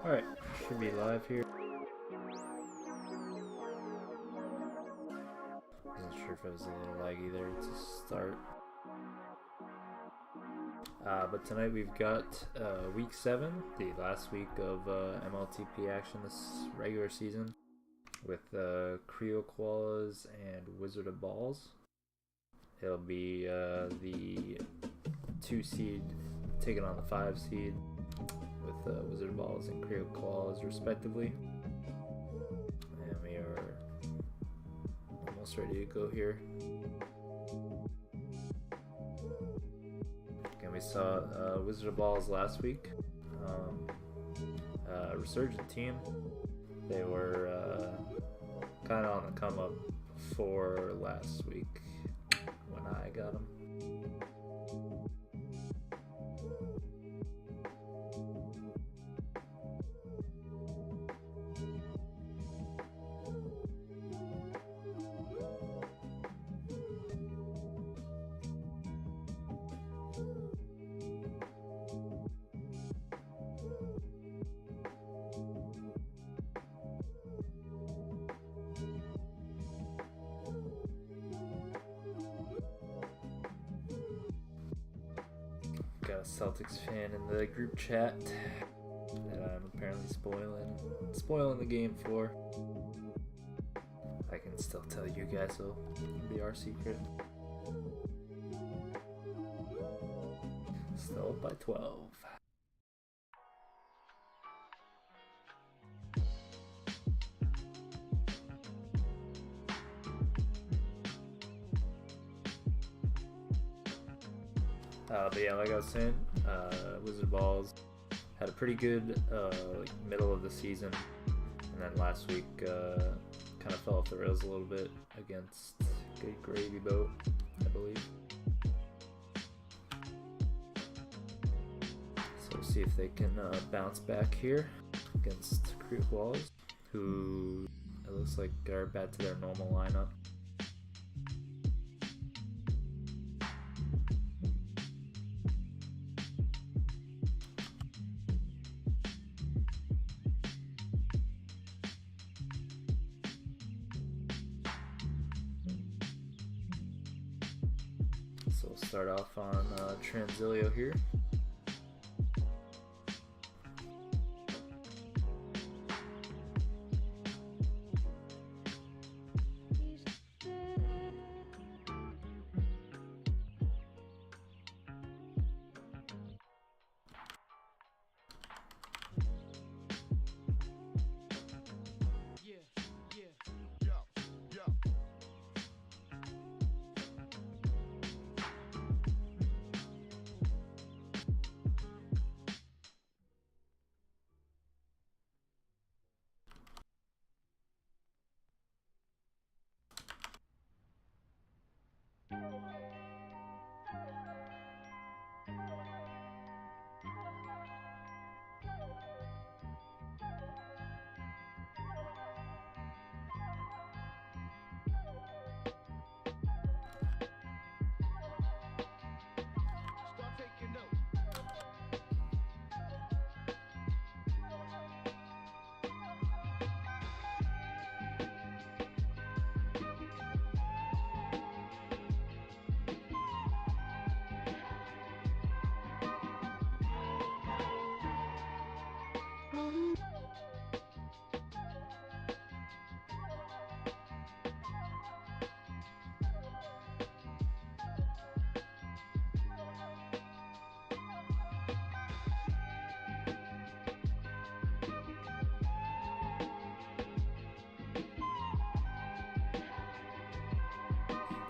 Alright, should be live here. Wasn't sure if it was a little laggy there to start. But tonight we've got week 7, the last week of MLTP action this regular season, with Creokoalas and Wizard of Balls. It'll be the 2 seed taking on the 5 seed with Wizard of Balls and Creokoalas respectively. And we are almost ready to go here. Again, we saw Wizard of Balls last week. Resurgent team. They were kind of on the come up before last week when I got them. Got a Celtics fan in the group chat that I'm apparently spoiling the game for. I can still tell you guys though, it'll be our secret. Still up by 12. But yeah, like I was saying, Wizard of Balls had a pretty good middle of the season, and then last week kind of fell off the rails a little bit against Good Gravy Boat, I believe. So we'll see if they can bounce back here against Creokoalas, who it looks like are back to their normal lineup. So we'll start off on Transilio here.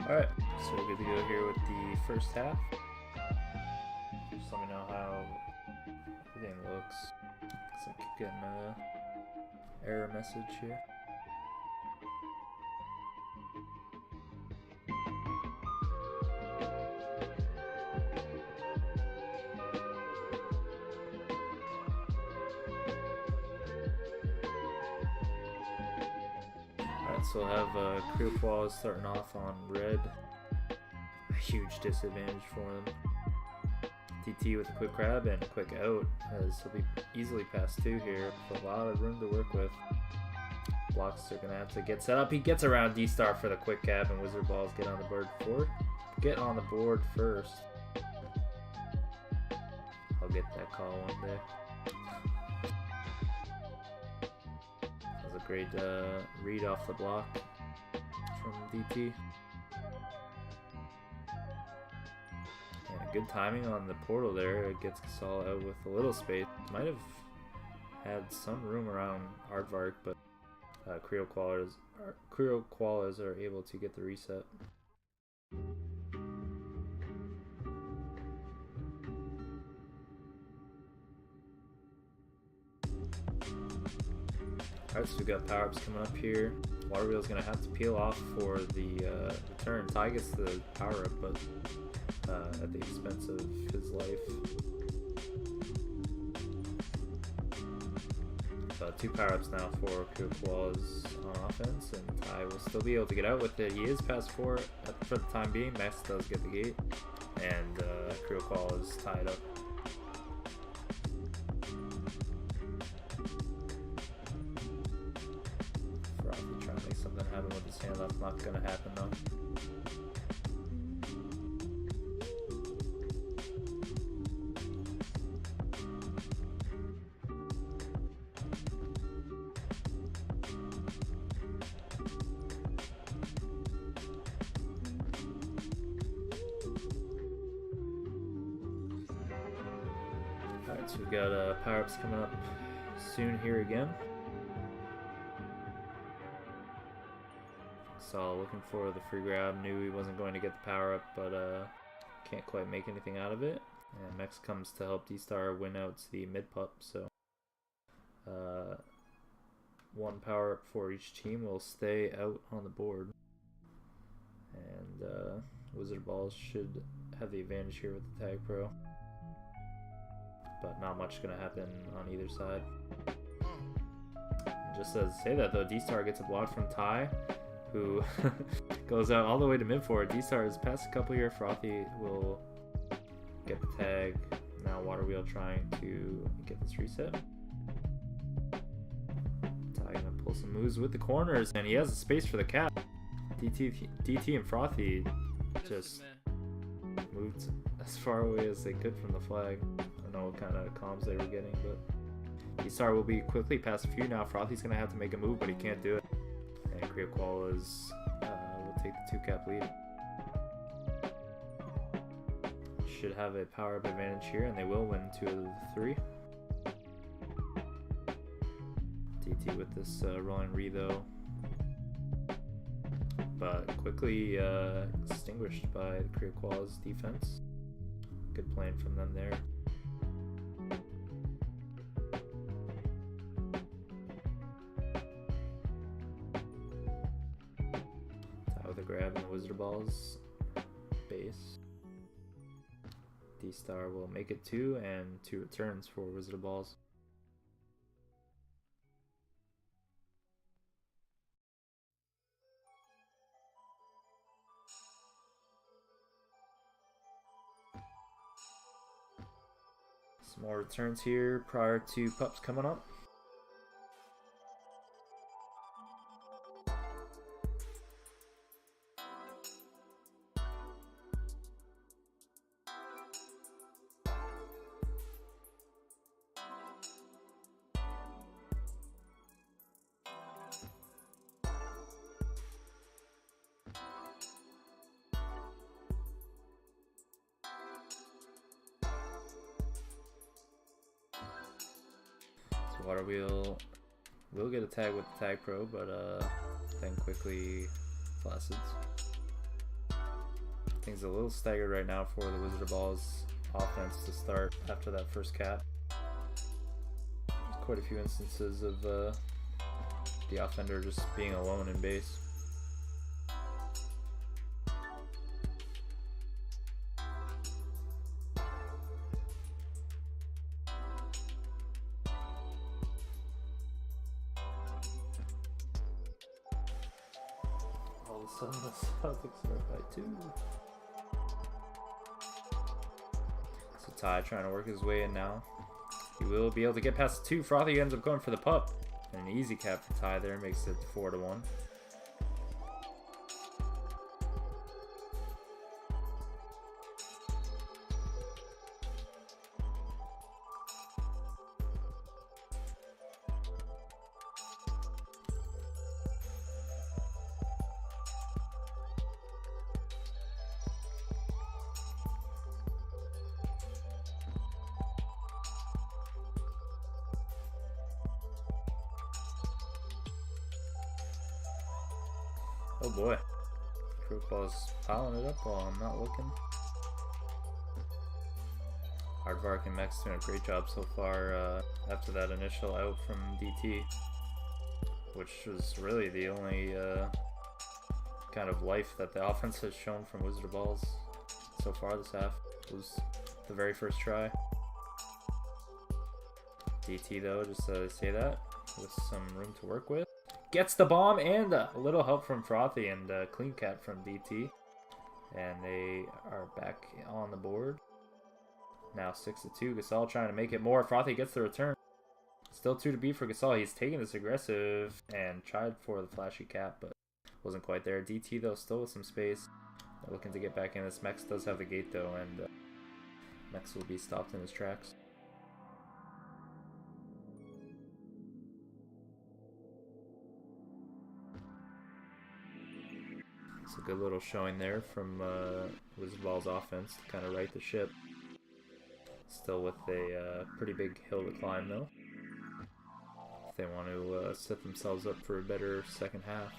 Alright, so we're good to go here with the first half. Just let me know how everything looks. Looks like you're getting an error message here. So we'll have Creokoalas starting off on red. A huge disadvantage for them. DT with a quick grab and a quick out, as he'll be easily past 2 here with a lot of room to work with. Blocks are gonna have to get set up. He gets around D-Star for the quick cap, and Wizard Balls get on the board first. I'll get that call one day. That was a great read off the block from DT. And good timing on the portal there. It gets Casal out with a little space. Might have had some room around Aardvark, but Creokoalas are able to get the reset. Alright, so we've got power-ups coming up here. Water Wheel's gonna have to peel off for the turn. Ty gets the power-up, but at the expense of his life. 2 power-ups now for Creokoalas on offense, and Ty will still be able to get out with it. He is past 4 for the time being. Max does get the gate, and Creokoalas tied up. Frothy trying to make something happen with his hand up. Not gonna happen though. Alright, so we've got power-ups coming up soon here again. Saul looking for the free grab, knew he wasn't going to get the power-up, but can't quite make anything out of it. And Mex comes to help D-Star win out the mid-pup, so 1 power-up for each team will stay out on the board. And Wizard Balls should have the advantage here with the Tag Pro. But not much gonna happen on either side. And just to say that though, D-Star gets a block from Ty, who goes out all the way to mid-forward. D-Star is past a couple here. Frothy will get the tag. Now Water Wheel trying to get this reset. Ty gonna pull some moves with the corners, and he has a space for the cap. DT and Frothy just moved as far away as they could from the flag. I don't know what kind of comms they were getting, but D-Star will be quickly past a few now. Frothy's gonna have to make a move, but he can't do it. And Creokoalas will take the 2-cap lead. Should have a power-up advantage here, and they will win 2 of the 3. DT with this rolling re though, but quickly extinguished by the Creokoalas defense. Good playing from them there. Tie with a grab and the Wizard Balls base. D-Star will make it 2 and 2 returns for Wizard Balls. Some more returns here prior to pups coming up. Water Wheel will get a tag with the Tag Pro, but then quickly flaccid. Things a little staggered right now for the Wizard of Balls offense to start after that first cap. There's quite a few instances of the offender just being alone in base. All of a sudden the Celtics are up by 2. So Ty trying to work his way in now. He will be able to get past the 2. Frothy ends up going for the pup. And an easy cap for Ty there, makes it 4-1. Oh boy. Creokoalas piling it up while I'm not looking. Aardvark and Mex doing a great job so far after that initial out from DT, which was really the only kind of life that the offense has shown from Wizard of Balls so far this half. It was the very first try. DT though, just to say that, with some room to work with. Gets the bomb and a little help from Frothy and Clean Cat from DT. And they are back on the board. Now 6-2. Gasol trying to make it more. Frothy gets the return. Still 2 to beat for Gasol. He's taking this aggressive and tried for the flashy cap, but wasn't quite there. DT though still with some space. They're looking to get back in this. Mex does have the gate though, and Mex will be stopped in his tracks. It's a good little showing there from Wizard Ball's offense to kind of right the ship. Still with a pretty big hill to climb though, if they want to set themselves up for a better second half.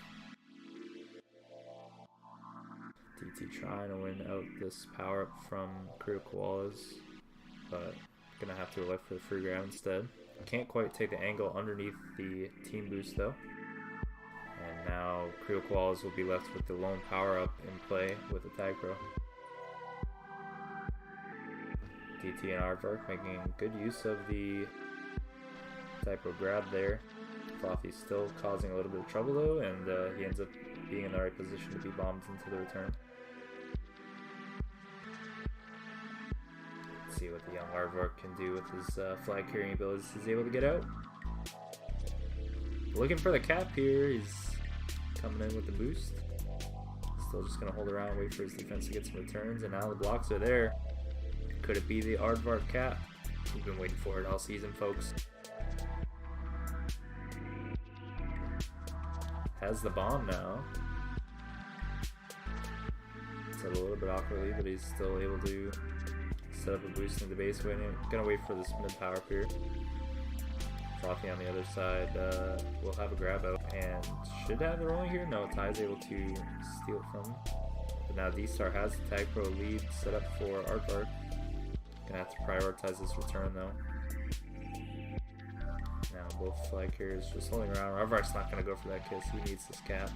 DT trying to win out this power up from Creokoalas, but gonna have to elect for the free ground instead. Can't quite take the angle underneath the team boost though. And now Creokoalas will be left with the lone power up in play with the tag pro. DT and Aardvark making good use of the type of grab there. Frothy's still causing a little bit of trouble though, and he ends up being in the right position to be bombed into the return. Let's see what the young Aardvark can do with his flag carrying abilities. He's able to get out. Looking for the cap here. He's coming in with the boost. Still just going to hold around, wait for his defense to get some returns, and now the blocks are there. Could it be the Aardvark cap? We've been waiting for it all season, folks. Has the bomb now. It's a little bit awkwardly, but he's still able to set up a boost in the base win. Gonna wait for this mid power up here. Frothy on the other side will have a grab out and should have the rolling here. No, Ty's able to steal it from him. But now D-Star has the tag pro lead set up for Aardvark. Gonna have to prioritize this return though. Now both flag carriers just holding around. Aardvark's not gonna go for that kiss. He needs this cap.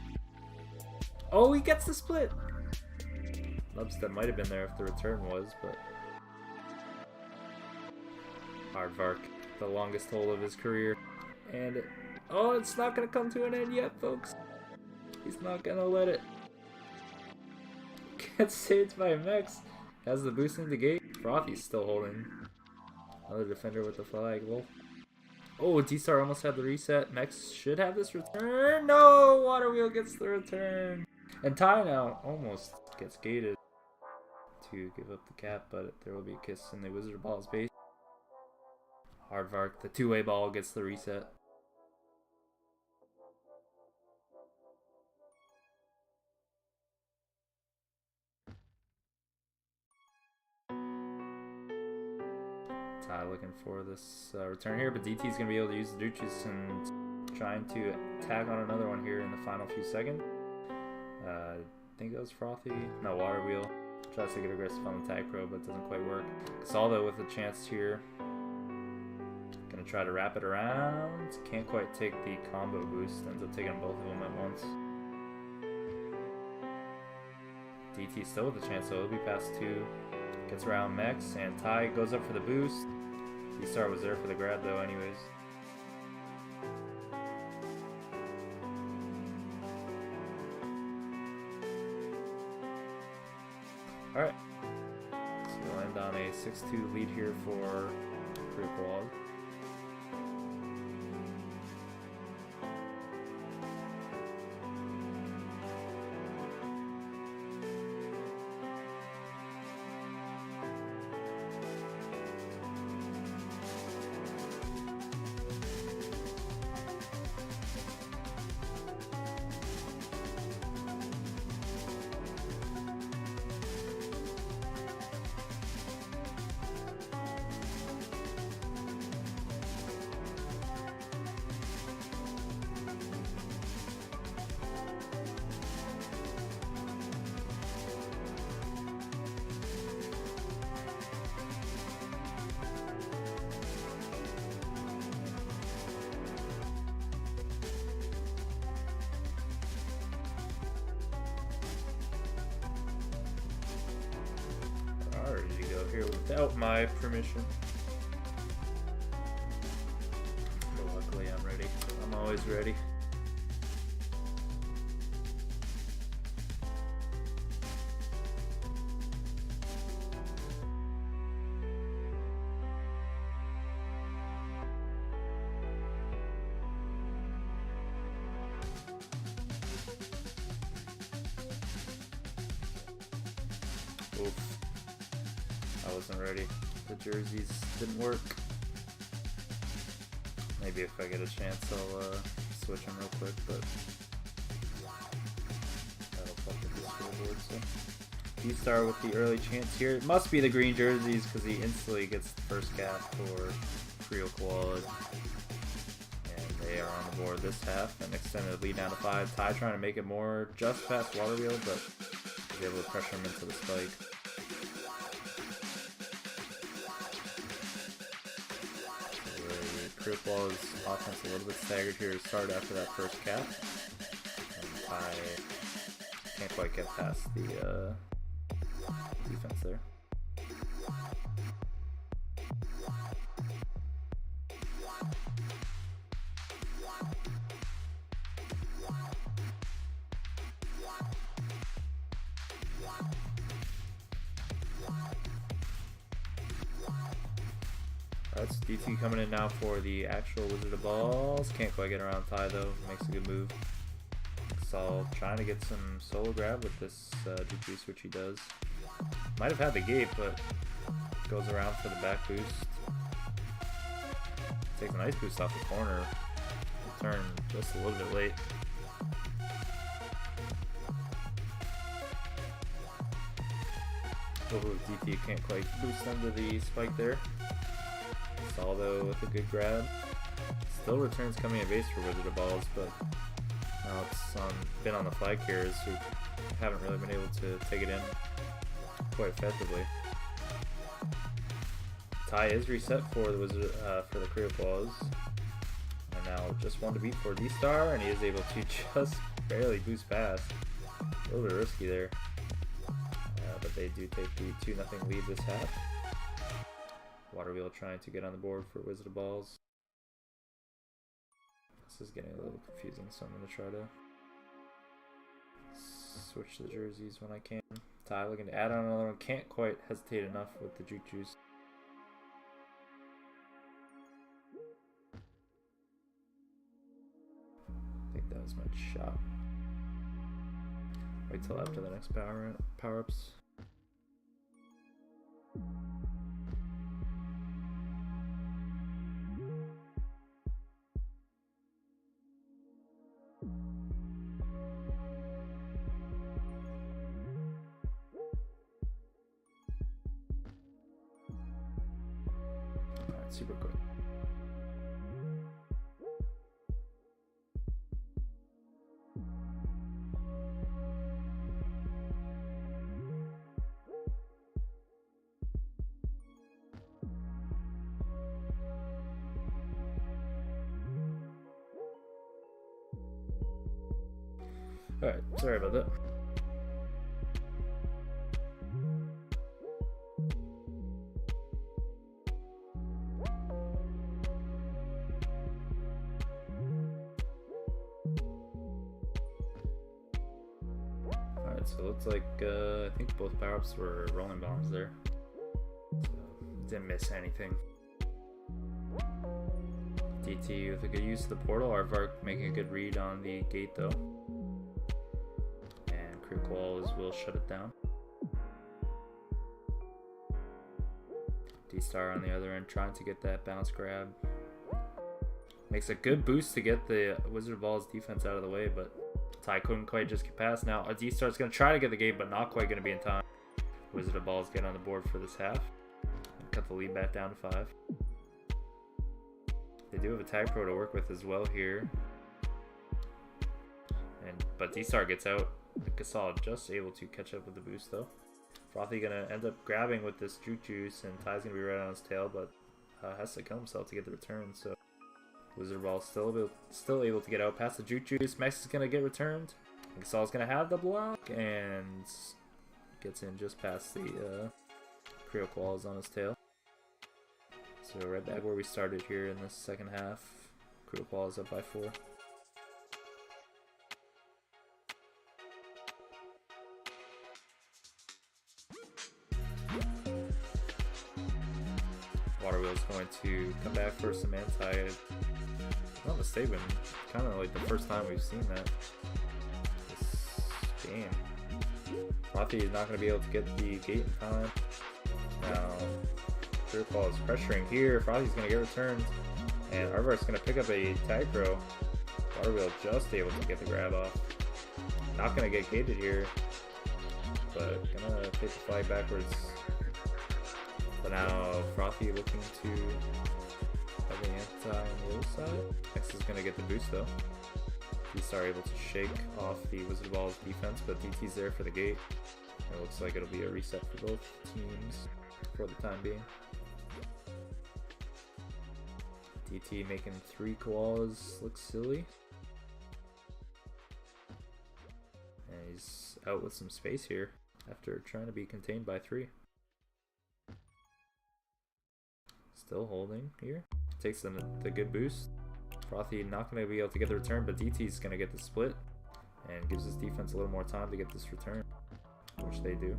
Oh, he gets the split! Lubstep might have been there if the return was, but Aardvark, the longest hold of his career. And oh, it's not gonna come to an end yet, folks. He's not gonna let it. Gets saved by Mex. Has the boost in the gate. Frothy's still holding. Another defender with the flag. Well, oh, D-Star almost had the reset. Mex should have this return. No! Water Wheel gets the return. And Ty now almost gets gated to give up the cap, but there will be a kiss in the Wizard of Ball's base. Aardvark, the two-way ball, gets the reset. Ty looking for this return here, but DT's going to be able to use the Duchess and trying to tag on another one here in the final few seconds. I think that was Frothy. No, Water Wheel. Tries to get aggressive on the tag pro, but doesn't quite work. Saldo with a chance here. Gonna try to wrap it around. Can't quite take the combo boost. Ends up taking both of them at once. DT still with a chance, so it'll be past 2. Gets around Mex, and Ty goes up for the boost. D-Star was there for the grab though anyways. Alright. So we'll end on a 6-2 lead here for Creokoalas. Ready to go here without my permission. But luckily I'm ready. I'm always ready. Oof. I wasn't ready. The jerseys didn't work. Maybe if I get a chance I'll switch them real quick, but that'll fuck with the scoreboard. So D-Star with the early chance here. It must be the green jerseys because he instantly gets the first cap for Creokoalas. And they are on the board this half. An extended lead down to 5. Ty trying to make it more just past Water Wheel, but he's able to pressure him into the spike. Creokoalas' offense a little bit staggered here to start after that first cap, and Ty can't quite get past the defense there. That's DT coming in now for the actual Wizard of Balls. Can't quite get around Ty though. Makes a good move. Sol trying to get some solo grab with this GP switch he does. Might have had the gate, but goes around for the back boost. Takes a nice boost off the corner. Turn just a little bit late. Oh, DT can't quite boost under the spike there. Sol though with a good grab. Still returns coming at base for Wizard of Balls, but now it's been on the flag carriers who haven't really been able to take it in quite effectively. Ty is reset for the Wizard for the Creokoalas. And now just one to beat for D-Star, and he is able to just barely boost past. A little bit risky there. But they do take the 2-0 lead this half. Water Wheel trying to get on the board for Wizard of Balls. This is getting a little confusing, so I'm going to try to switch the jerseys when I can. Ty looking to add on another one. Can't quite hesitate enough with the Juke Juice. I think that was my shot. Wait till after the next power-ups. Super quick. Alright, sorry about that. So it looks like I think both power-ups were rolling bombs there. Didn't miss anything. DT with a good use of the portal. Aardvark making a good read on the gate though. And Creokoalas will shut it down. D-Star on the other end trying to get that bounce grab. Makes a good boost to get the Wizard Ball's defense out of the way, but Ty couldn't quite just get past. Now D-Star's going to try to get the gate, but not quite going to be in time. Wizard of Balls get on the board for this half. Cut the lead back down to 5. They do have a tag pro to work with as well here. But D-Star gets out. Gasol just able to catch up with the boost though. Frothy gonna end up grabbing with this Juke Juice, and Ty's gonna be right on his tail, but has to kill himself to get the return. So Wizard Ball still able to get out past the Juke Juice. Max is gonna get returned. Gasol's gonna have the block and gets in just past the Creokoalas on his tail. So right back where we started here in the second half. Creokoalas up by 4. Waterwheel's going to come back for some anti. If I'm not mistaken, kind of like the first time we've seen that this game. Frothy is not going to be able to get the gate in time. Now, Creokoalas is pressuring here. Frothy's going to get returned. And Aardvark's going to pick up a tag throw. Waterwheel just able to get the grab off. Not going to get gated here. But going to take the flag backwards. But now Frothy looking to have an anti on the other side. X is going to get the boost though. D-Star able to shake off the Wizard Ball's defense, but DT's there for the gate. It looks like it'll be a reset for both teams for the time being. DT making 3 koalas look silly. And he's out with some space here after trying to be contained by 3. Still holding here. Takes the good boost. Frothy not going to be able to get the return, but DT's going to get the split and gives his defense a little more time to get this return, which they do.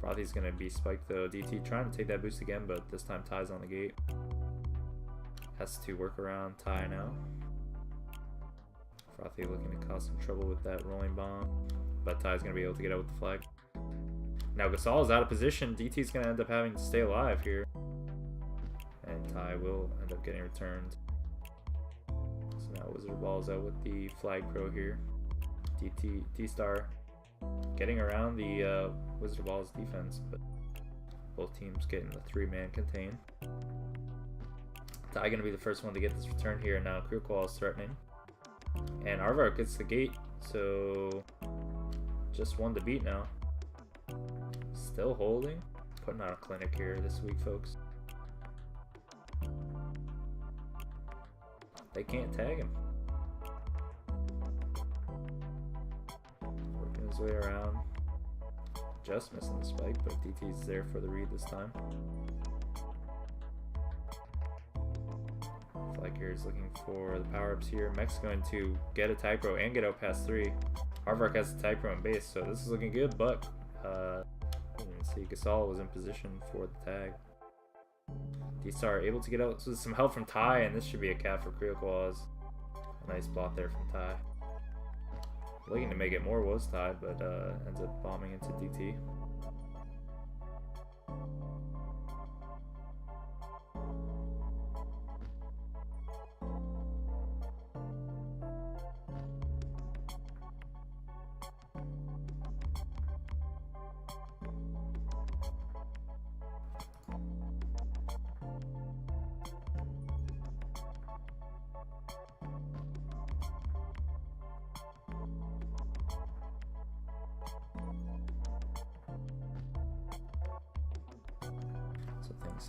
Frothy's going to be spiked though. DT trying to take that boost again, but this time Ty's on the gate. Has to work around Ty now. Frothy looking to cause some trouble with that rolling bomb, but Ty's going to be able to get out with the flag. Now Gasol is out of position. DT's going to end up having to stay alive here. And Ty will end up getting returned. So now Wizard Ball's out with the flag pro here. D-Star getting around the Wizard Ball's defense, but both teams getting the 3-man contain. Ty gonna be the first one to get this return here. Now Creokoalas threatening. And Aardvark gets the gate, so just 1 to beat now. Still holding. Putting out a clinic here this week, folks. They can't tag him. Working his way around. Just missing the spike, but DT's there for the read this time. Flag here is looking for the power-ups here. Mech's going to get a tag pro and get out past 3. Aardvark has the tag pro in base, so this is looking good, but you can see Gasol was in position for the tag. D-Star able to get out with some help from Ty, and this should be a cap for Creokoalas. A nice block there from Ty. Looking to make it more was Ty, but ends up bombing into DT.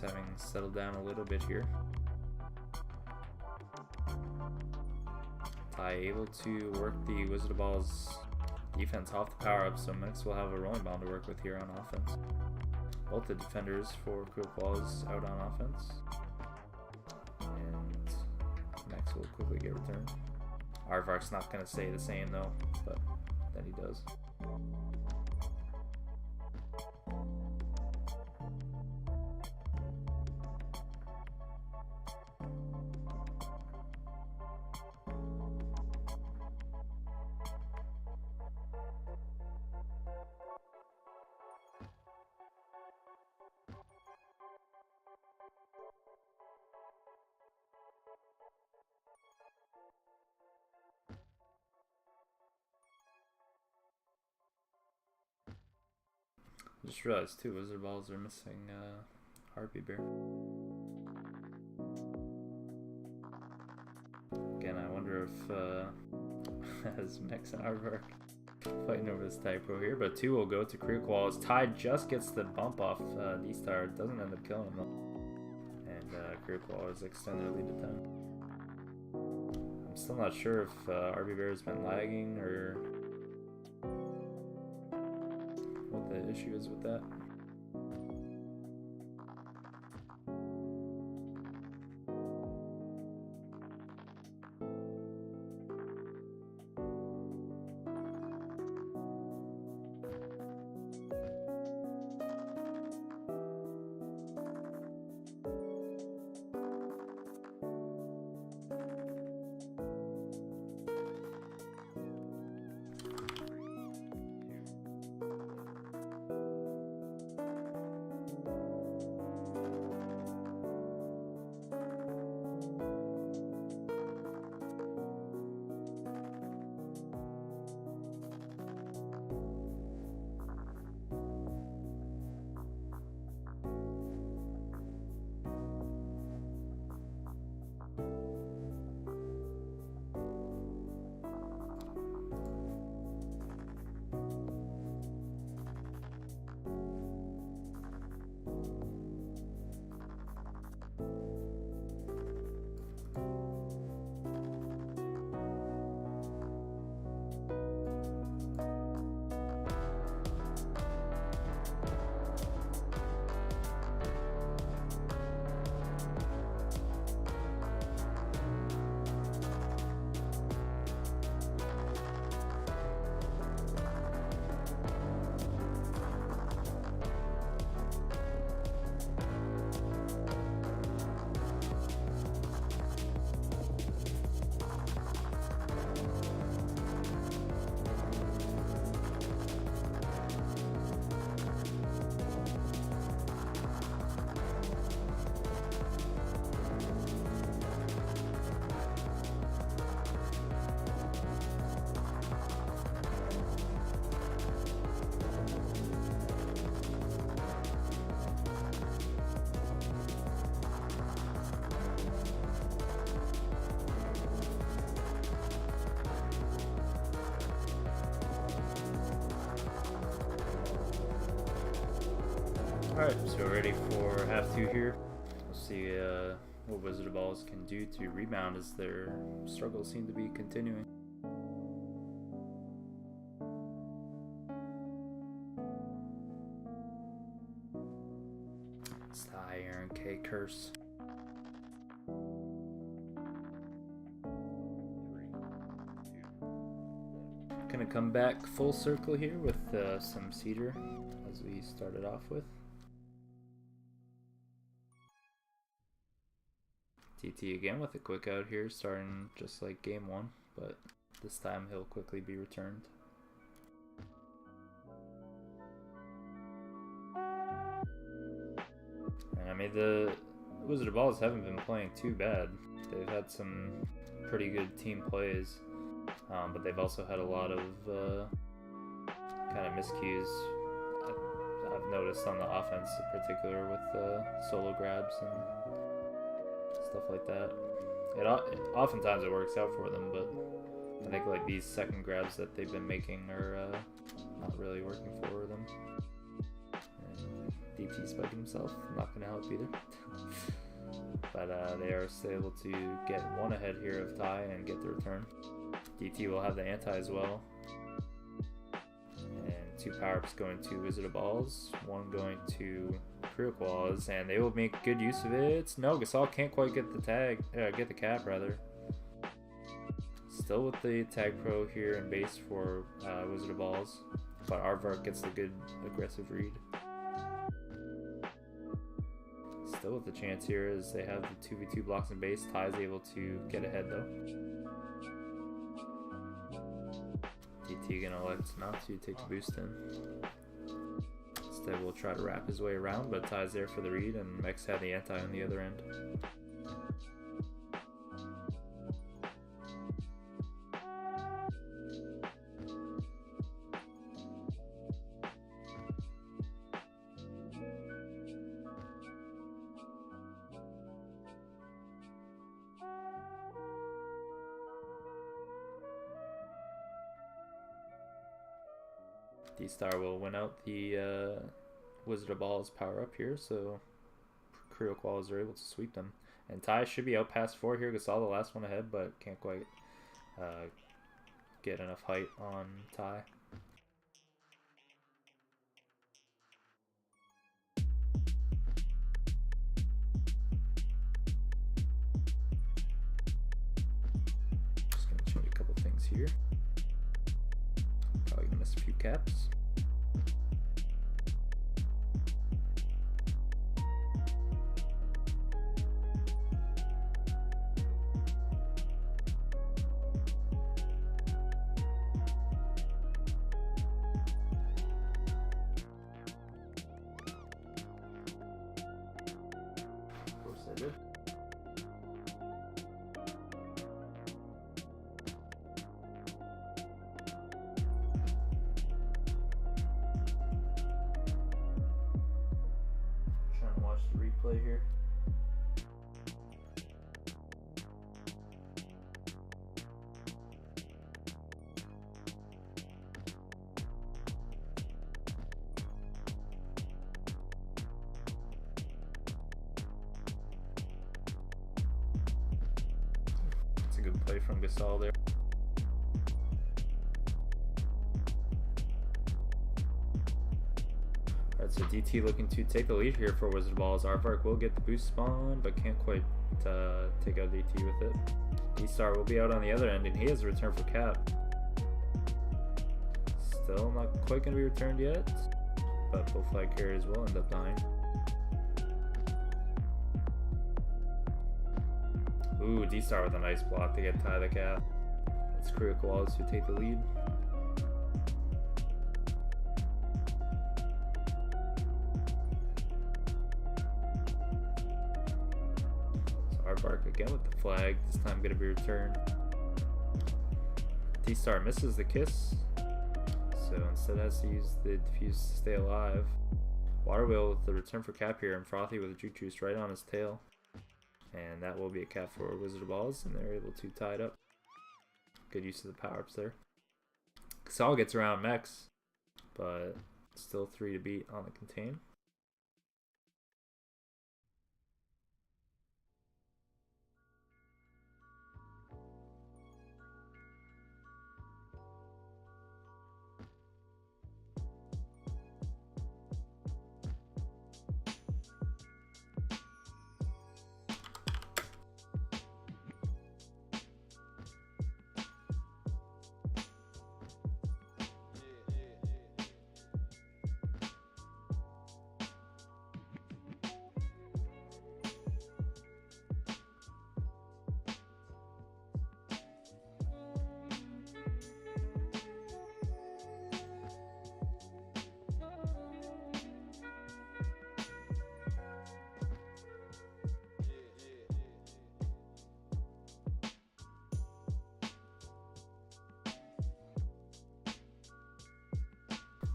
Having settled down a little bit here. Ty able to work the Wizard of Ball's defense off the power up, so Max will have a rolling bomb to work with here on offense. Both the defenders for Creokoalas out on offense. And Max will quickly get returned. Aardvark's not going to say the same though, but then he does. I just realized too, Wizard Balls are missing Harpy Bear. Again, I wonder if as Mex and Aardvark fighting over this Tag Pro here, but 2 will go to Creokoalas. Ty just gets the bump off D-Star, doesn't end up killing him though. And Creokoalas extend their lead to 10. I'm still not sure if RB Bear has been lagging or what the issue is with that. Alright, so ready for half 2 here. We'll see what Wizard of Balls can do to rebound as their struggles seem to be continuing. It's the Iron K curse. Gonna come back full circle here with some Cedar as we started off with. TT again with a quick out here, starting just like game 1, but this time he'll quickly be returned. And I mean, the Wizard of Balls haven't been playing too bad. They've had some pretty good team plays, but they've also had a lot of kind of miscues. I've noticed on the offense in particular with solo grabs and stuff like that. Oftentimes it works out for them, but I think like these second grabs that they've been making are not really working for them. And DT spiking himself, not going to help either. But they are still able to get 1 ahead here of Ty and get the return. DT will have the anti as well. And 2 power-ups going to Wizard of Balls, 1 going to Creokoalas, and they will make good use of it. No, Gasol can't quite get the tag, get the cap rather. Still with the tag pro here in base for Wizard of Balls, but Aardvark gets the good aggressive read. Still with the chance here as they have the 2v2 blocks in base. Ty is able to get ahead though. DT gonna elect not to take the boost in. Instead, will try to wrap his way around, but Ty's there for the read, and Mex had the anti on the other end. D-Star will win out the Wizard of Balls power up here, so Creokoalas are able to sweep them. And Ty should be out past 4 here. Gasol the last one ahead, but can't quite get enough height on Ty. Just gonna change a couple things here. Probably gonna miss a few caps. Of course I did. Trying to watch the replay here. It's a good play from Gasol there. Alright, so DT looking to take the lead here for Wizard Balls. Aardvark will get the boost spawn, but can't quite take out DT with it. D-Star will be out on the other end, and he has a return for Cap. Still not quite going to be returned yet, but both flag carriers will end up dying. Ooh, D-Star with a nice block to get Ty the Cap. It's Creokoalas who take the lead. Aardvark again with the flag, this time going to be returned. D-Star misses the kiss, so instead has to use the defuse to stay alive. Waterwheel with the return for Cap here, and Frothy with a juke juice right on his tail. And that will be a cap for Wizard of Balls, and they're able to tie it up. Good use of the power-ups there. Gasol gets around Mex, but still 3 to beat on the contain.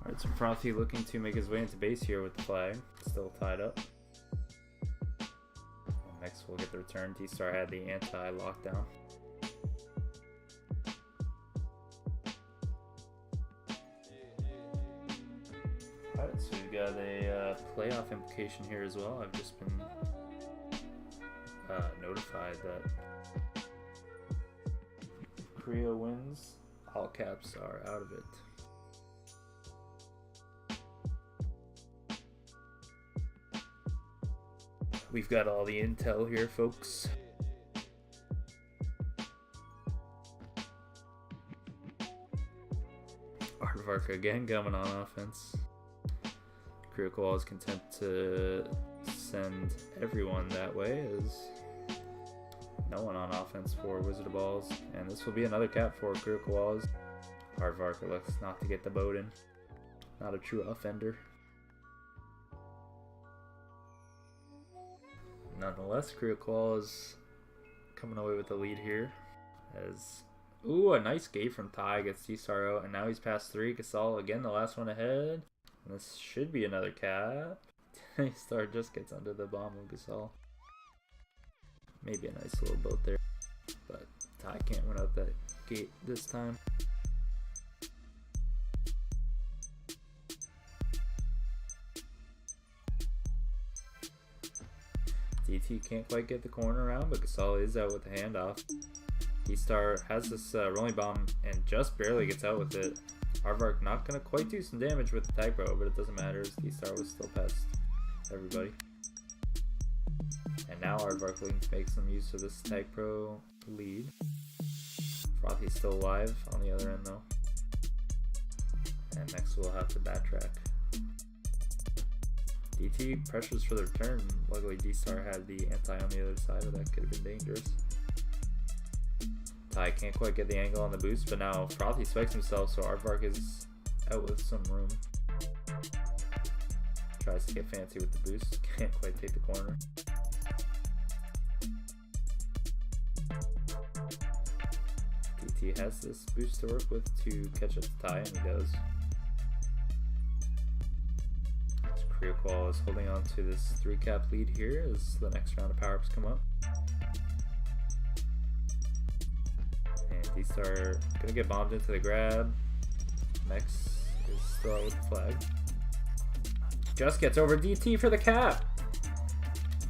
Alright, so Frothy looking to make his way into base here with the flag. Still tied up. And next we'll get the return. D-Star had the anti-lockdown. Alright, so we've got a playoff implication here as well. I've just been notified that Creo wins. All caps are out of it. We've got all the intel here, folks. Aardvark again coming on offense. Creokoalas is content to send everyone that way, as no one on offense for Wizard of Balls. And this will be another cap for Creokoalas. Aardvark looks not to get the boat in. Not a true offender. Nonetheless, Creokoalas coming away with the lead here. As ooh, a nice gate from Ty gets D-Star out, and now he's past 3. Gasol again, the last one ahead. And this should be another cap. D-Star just gets under the bomb of Gasol. Maybe a nice little boat there, but Ty can't run out that gate this time. DT can't quite get the corner around, but Gasol is out with the handoff. D-Star has this rolling bomb and just barely gets out with it. Aardvark not going to quite do some damage with the Typro, but it doesn't matter as D-Star was still past everybody. And now Aardvark looking to make some use of this Typro lead. Frothy's still alive on the other end though. And next we'll have to backtrack. DT pressures for the return. Luckily D-Star had the anti on the other side, or that could have been dangerous. Ty can't quite get the angle on the boost, but now Frothy spikes himself, so Aardvark is out with some room. Tries to get fancy with the boost, can't quite take the corner. DT has this boost to work with to catch up to Ty, and he does. Creokoalas is holding on to this 3-cap lead here as the next round of power-ups come up. And D-Star gonna get bombed into the grab. Mex is still out with the flag. Just gets over DT for the cap!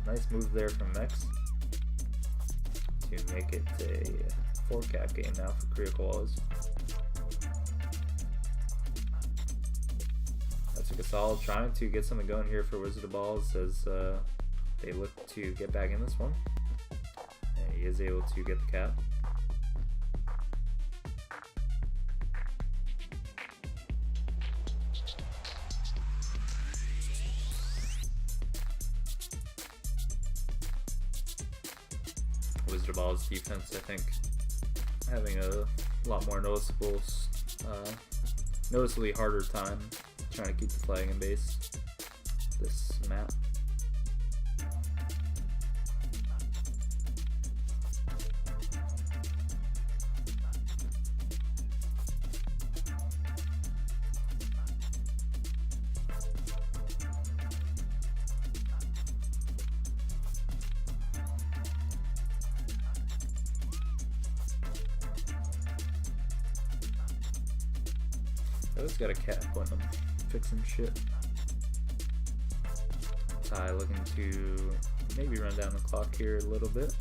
Nice move there from Mex to make it a 4-cap game now for Creokoalas. Gasol trying to get something going here for Wizard of Balls as they look to get back in this one. And he is able to get the cap. Wizard of Balls defense, I think, having a lot more noticeably harder time trying to keep the flag in base this map. I always got a cap when I'm fixing shit. Ty looking to maybe run down the clock here a little bit.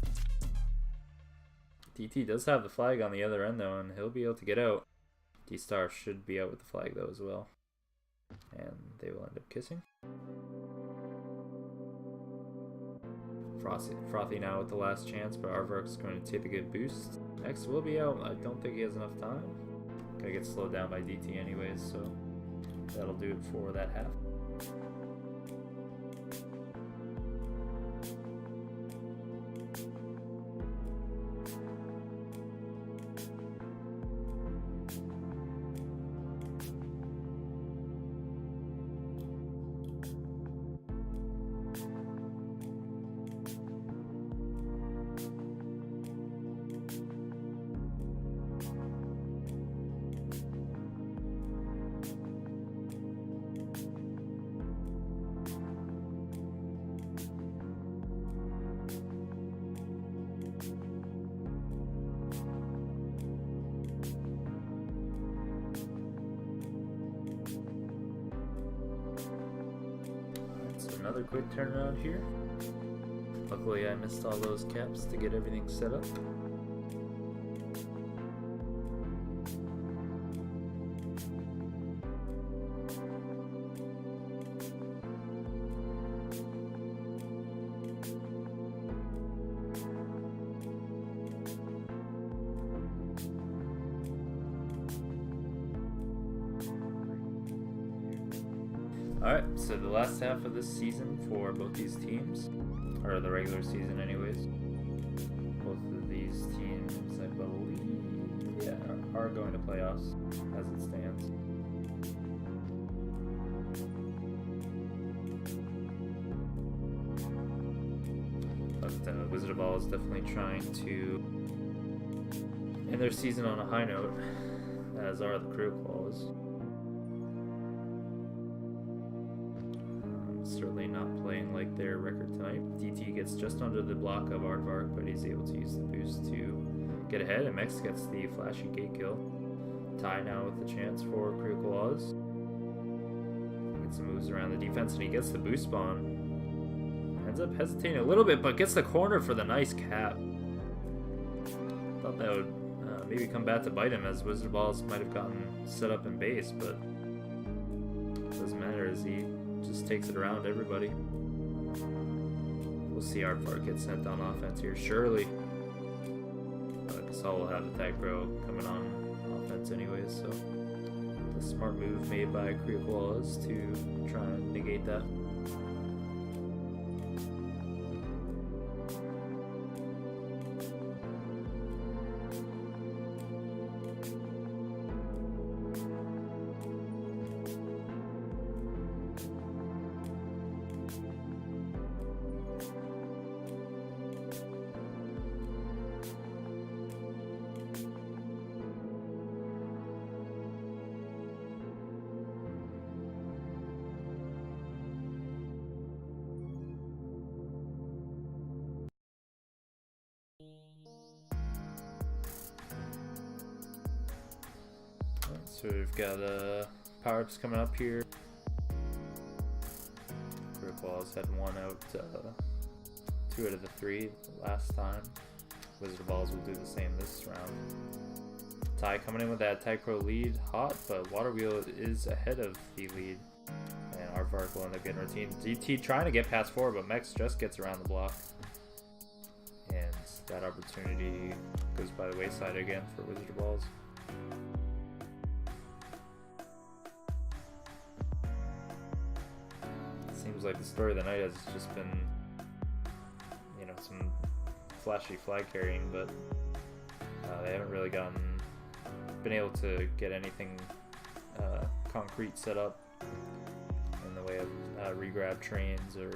DT does have the flag on the other end though, and he'll be able to get out. D-Star should be out with the flag though as well. And they will end up kissing. Frothy now with the last chance, but Aardvark's going to take a good boost. Next will be out. I don't think he has enough time. Gonna get slowed down by DT anyways, so that'll do it for that half. Another quick turnaround here. Luckily I missed all those caps to get everything set up. Alright, so the last half of this season for both these teams, or the regular season anyways, both of these teams, I believe, yeah, are going to playoffs as it stands. But Wizard of Ball is definitely trying to end their season on a high note, as are the Creokoalas. Certainly not playing like their record tonight. DT gets just under the block of Aardvark, but he's able to use the boost to get ahead, and Mex gets the flashy gate kill. Ty now with the chance for Creokoalas. Gets some moves around the defense, and he gets the boost spawn. Ends up hesitating a little bit, but gets the corner for the nice cap. Thought that would maybe come back to bite him, as Wizard Balls might have gotten set up in base, but doesn't matter as he just takes it around everybody. We'll see Aardvark get sent on offense here, surely. Saul will have the tag pro coming on offense anyways, so the smart move made by Creokoalas to try and negate that. So we've got power-ups coming up here. Creokoalas had one out, 2 out of the 3 last time. Wizard Balls will do the same this round. Ty coming in with that Tag Pro lead, hot, but Water Wheel is ahead of the lead. And Aardvark will end up getting routine. DT trying to get past 4, but Mex just gets around the block. And that opportunity goes by the wayside again for Wizard Balls. Seems like the story of the night has just been, you know, some flashy flag carrying, but they haven't really been able to get anything concrete set up in the way of regrab trains or,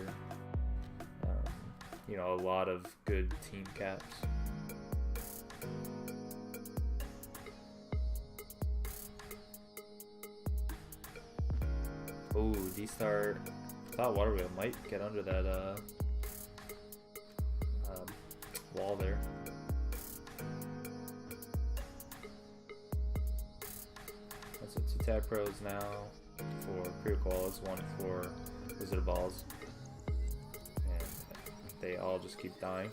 you know, a lot of good team caps. Oh, D-Star. I thought Water Wheel might get under that wall there. That's what 2 tag pros now for Creokoalas, 1 for Wizard Balls. And they all just keep dying.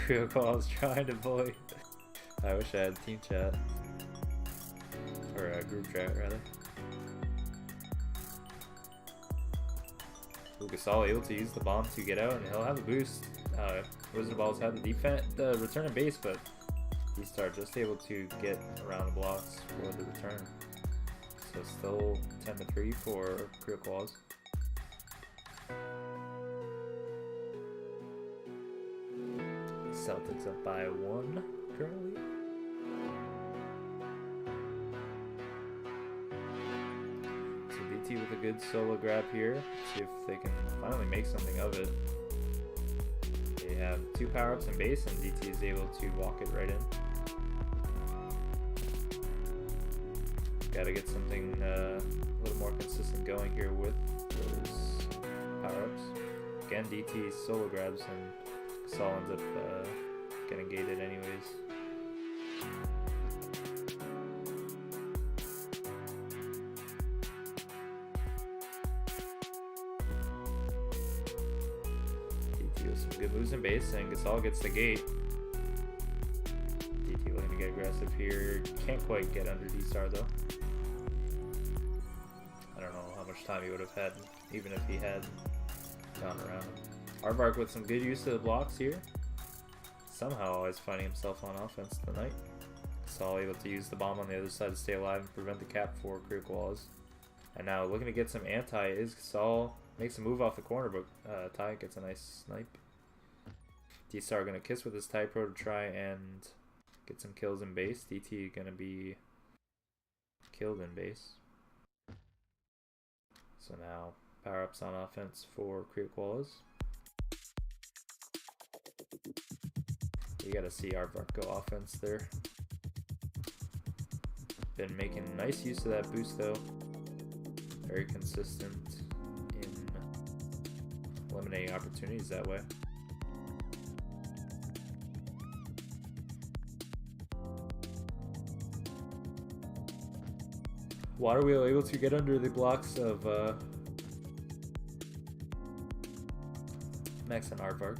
Creokoalas trying to void. I wish I had team chat. Or a group chat, rather. Gasol able to use the bomb to get out, and he'll have a boost. Wizard Balls have the return in base, but D-Star just able to get around the blocks for the return. So still 10-3 for Creokoalas. Celtics up by 1 currently. With a good solo grab here, see if they can finally make something of it. They have 2 power-ups in base, and DT is able to walk it right in. Gotta get something a little more consistent going here with those power-ups. Again, DT solo grabs, and Gasol ends up getting gated anyways. Some good moves in base, and Gasol gets the gate. DT looking to get aggressive here. Can't quite get under D-Star though. I don't know how much time he would have had, even if he had gone around him. Aardvark with some good use of the blocks here. Somehow always finding himself on offense tonight. Gasol able to use the bomb on the other side to stay alive and prevent the cap for Creokoalas. And now looking to get some anti is Gasol. Makes a move off the corner, but Ty gets a nice snipe. D-Star gonna kiss with his Tag Pro to try and get some kills in base. DT gonna be killed in base. So now power-ups on offense for Creokoalas. You gotta see Aardvark go offense there. Been making nice use of that boost though. Very consistent in eliminating opportunities that way. Water wheel able to get under the blocks of Max and Aardvark.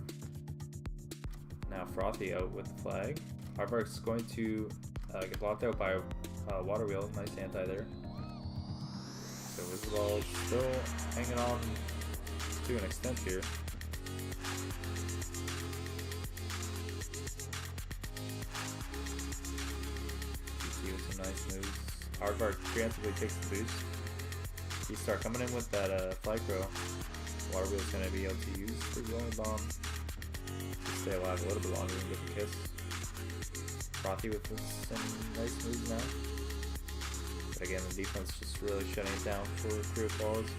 Now Frothy out with the flag. Aardvark's going to get blocked out by Water Wheel. Nice anti there. So Wizardball still hanging on to an extent here. DT with some nice moves. Aardvark preemptively takes the boost. D-Star coming in with that fly crow. Water Wheel's going to be able to use the rolling bomb to stay alive a little bit longer and get the kiss. Frothy with some nice moves now. But again, the defense just really shutting it down for Creokoalas.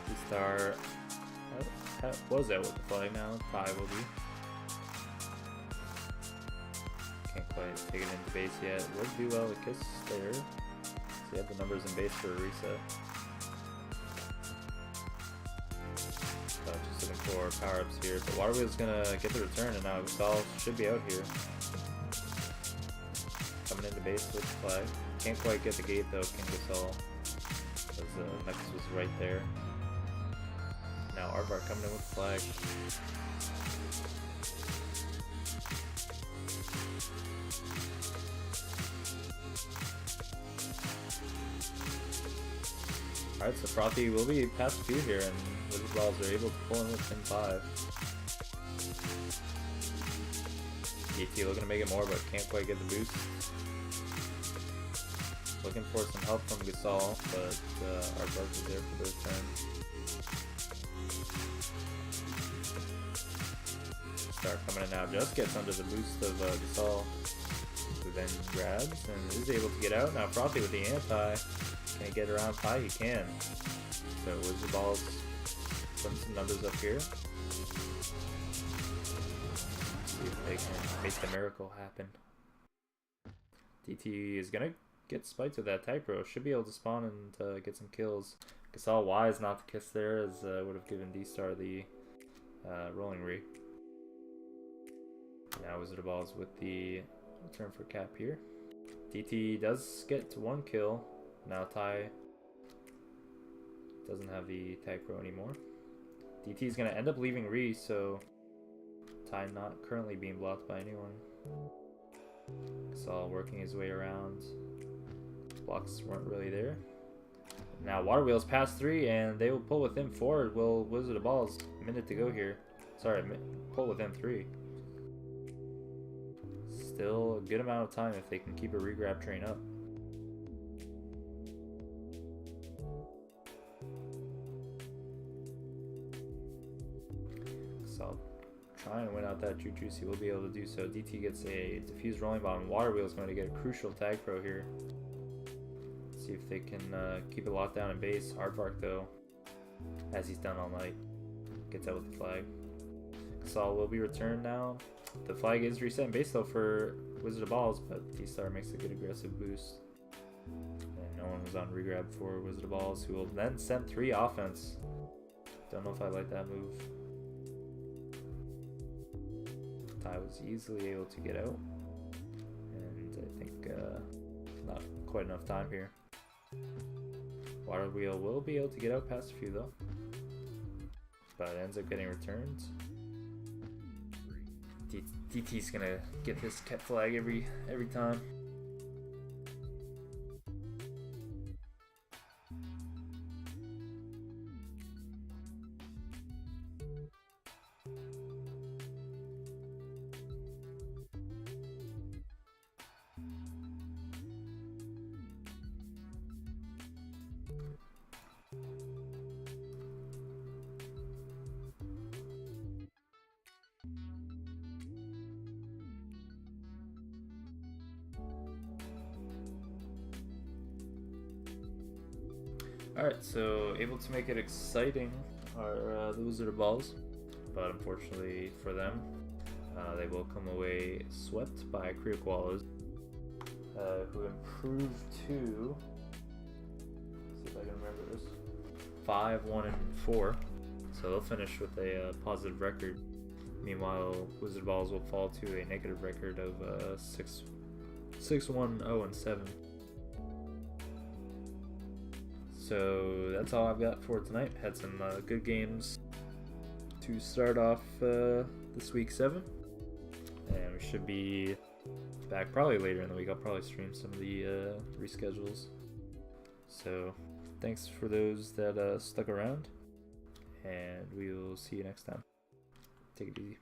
D-Star was out with the flag now. Tie will be. Can't quite take it into base yet. Would do well to kiss there. So you have the numbers in base for a reset. Just looking for power-ups here. But Water Wheel's gonna get the return, and now Gasol should be out here. Coming into base with the flag. Can't quite get the gate though, King Gasol. Because the Nexus was right there. Now Aardvark coming in with the flag. Alright, so Frothy will be past 2 here, and Wizardballs are able to pull in with pin 5. DT looking to make it more, but can't quite get the boost. Looking for some help from Gasol, but Aardvark is there for the return. Start coming in now, just gets under the boost of Gasol, who then grabs and is able to get out. Now Frothy with the anti. Can he get around Pi? He can. So Wizardballs putting some numbers up here. See if they can make the miracle happen. DT is gonna get spiked with that type row. Should be able to spawn and get some kills. Gasol wise not to kiss there, as would have given D-Star the rolling re. Now Wizardballs with the return for cap here. DT does get to 1 kill. Now Ty doesn't have the type row anymore. DT is going to end up leaving Re, so Ty not currently being blocked by anyone. Gasol working his way around. Blocks weren't really there. Now Water Wheel's past 3, and they will pull within 4. Will Wizardballs, a minute to go here. Sorry, pull within 3. Still a good amount of time if they can keep a regrab train up. So trying to win out that Jujuicy will be able to do so. DT gets a diffused rolling bomb. Water Wheel is going to get a crucial tag pro here. See if they can keep it locked down in base. Aardvark though, as he's done all night, gets out with the flag. Gasol will be returned now. The flag is reset in base though for Wizardballs, but D-Star makes a good aggressive boost. And no one was on regrab for Wizardballs, who will then send 3 offense. Don't know if I like that move. Ty was easily able to get out. And I think not quite enough time here. Water Wheel will be able to get out past a few though. But it ends up getting returned. DT's gonna get this cat flag every time. Alright, so able to make it exciting are the Wizardballs, but unfortunately for them, they will come away swept by Creokoalas. who improved to, let's see if I can remember this, 5-1-4. So they'll finish with a positive record. Meanwhile, Wizard Balls will fall to a negative record of 6-1-0-7. So that's all I've got for tonight. Had some good games to start off this week 7, and we should be back probably later in the week. I'll probably stream some of the reschedules. So thanks for those that stuck around, and we will see you next time. Take it easy.